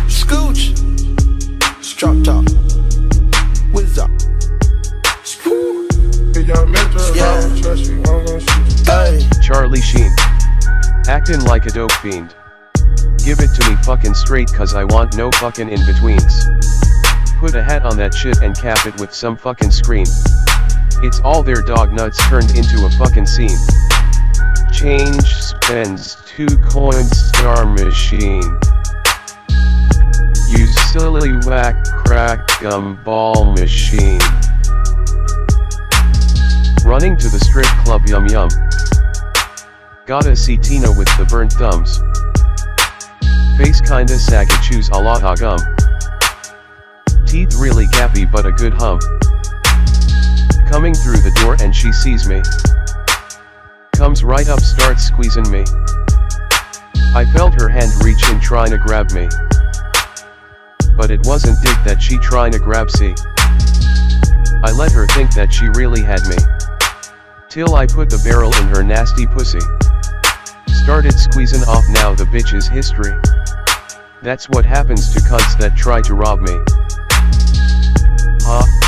Scooch, drop top, whiz up. Char Lee Sheen. Actin' like a dope fiend. Give it to me fucking straight cause I want no fucking in-betweens. Put a hat on that shit and cap it with some fucking screen. It's all their dog nuts turned into a fucking scene. Change spends 2 coins Char Machine. You silly whack crack Gumball Machine. Running to the strip club yum yum. Gotta see Tina with the burnt thumbs. Face kinda saggy chews a lot of gum. Teeth really gappy but a good hum. Coming through the door and she sees me. Comes right up starts squeezing me. I felt her hand reach in trying to grab me. But it wasn't dick that she trying to grab see. I let her think that she really had me. Till I put the barrel in her nasty pussy. Started squeezing off, now the bitch is history. That's what happens to cunts that try to rob me. Huh?